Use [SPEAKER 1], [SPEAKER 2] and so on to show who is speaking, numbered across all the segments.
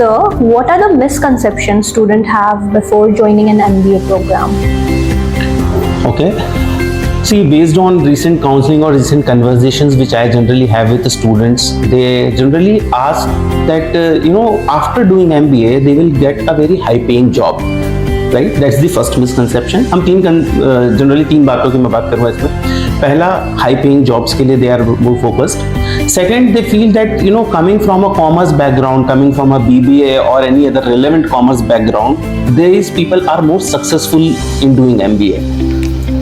[SPEAKER 1] Sir, what are the misconceptions students have before joining an MBA program?
[SPEAKER 2] Okay. See, based on recent counseling or recent conversations which I generally have with the students, they generally ask that, after doing MBA, they will get a very high paying job. Right? That's the first misconception. हम generally तीन बातों की मैं बात करूँगा इसमें. पहला, high paying jobs के लिए they are more focused. Second, they feel that coming from a commerce background, coming from a BBA or any other relevant commerce background, these people are more successful in doing MBA.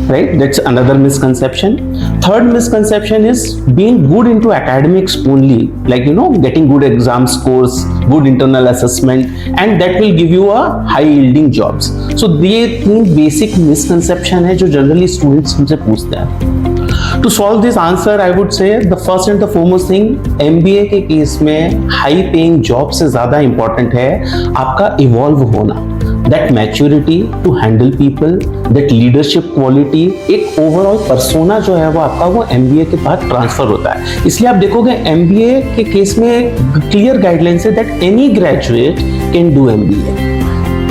[SPEAKER 2] Right? That's another misconception. Third misconception is being good into academics only, like getting good exam scores, good internal assessment, and that will give you a high yielding jobs. So ये तीन basic misconception है जो generally students हमसे पूछते हैं. To solve this answer, I would say the first and the foremost thing, MBA के case में high paying job से ज़्यादा important है आपका evolve होना. That maturity to handle people, that leadership quality, एक overall persona जो है वो आपका वो MBA के बाद ट्रांसफर होता है. इसलिए आप देखोगे MBA के केस में क्लियर गाइडलाइंस है that any graduate can do MBA.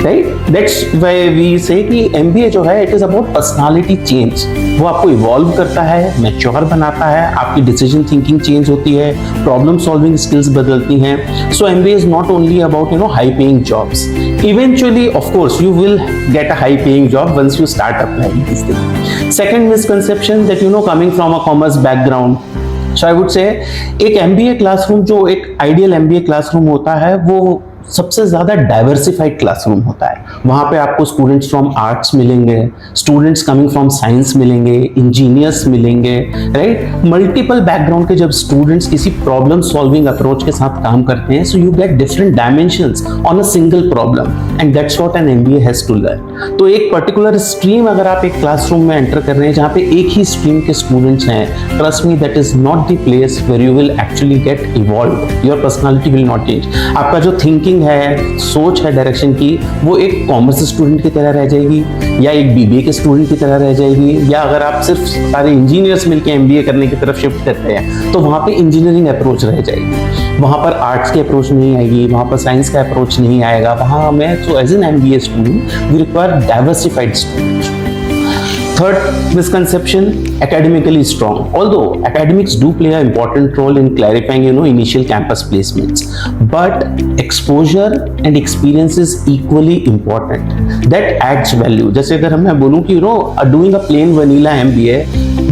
[SPEAKER 2] Right? That's why we say कि MBA जो है it is about personality change. वो आपको evolve करता है, mature बनाता है, आपकी decision thinking change होती है, problem solving skills बदलती हैं. So MBA is not only about high paying jobs. Eventually, of course, you will get a high paying job once you start applying this thing. Second misconception that coming from a commerce background. So I would say एक MBA classroom जो एक ideal MBA classroom होता है वो सबसे ज़्यादा diversified classroom होता है. वहाँ पे आपको स्टूडेंट्स फ्रॉम आर्ट्स मिलेंगे, स्टूडेंट्स कमिंग फ्रॉम साइंस मिलेंगे, इंजीनियर्स मिलेंगे, राइट. मल्टीपल बैकग्राउंड के जब स्टूडेंट्स किसी प्रॉब्लम सॉल्विंग अप्रोच के साथ काम करते हैं, so you get different dimensions on a single problem, and that's what an MBA has to learn. तो एक पर्टिकुलर स्ट्रीम अगर आप एक क्लासरूम में एंटर कर रहे हैं जहाँ पे एक ही स्ट्रीम के स्टूडेंट्स हैं, trust me that is not the place where you will actually get evolve. Your personality will not change. आपका जो थिंकिंग है, सोच है डायरेक्शन की, वो एक कॉमर्स स्टूडेंट की तरह रह जाएगी या एक BBA के स्टूडेंट की तरह रह जाएगी. या अगर आप सिर्फ सारे इंजीनियर्स मिलकर MBA करने की तरफ शिफ्ट करते हैं तो वहाँ पे इंजीनियरिंग अप्रोच रह जाएगी, वहाँ पर आर्ट्स की अप्रोच नहीं आएगी, वहाँ पर साइंस का अप्रोच नहीं आएगा. वहाँ हमें so as an MBA student we require diversified students. Third misconception, academically strong. Although academics do play an important role in clarifying, initial campus placements, but exposure and experience is equally important. That adds value. जैसे अगर मैं बोलूँ कि doing a plain vanilla MBA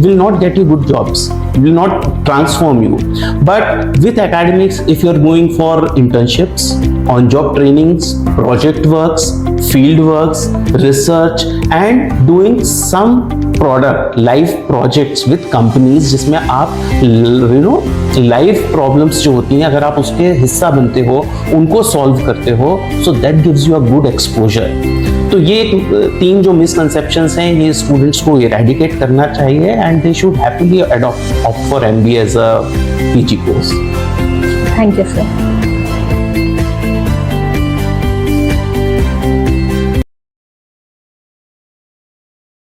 [SPEAKER 2] will not get you good jobs, will not transform you. But with academics, if you are going for internships, on-job trainings, project works, field works, research, and doing some product live projects with companies जिसमें आप live problems जो होती हैं अगर आप उसके हिस्सा बनते हो, उनको सॉल्व करते हो, so that gives you a good exposure. तो ये तीन जो मिसकंसेप्शंस हैं ये स्टूडेंट्स को इरेडिकेट करना चाहिए and they should happily opt for MBA as a PG course.
[SPEAKER 1] Thank you, sir.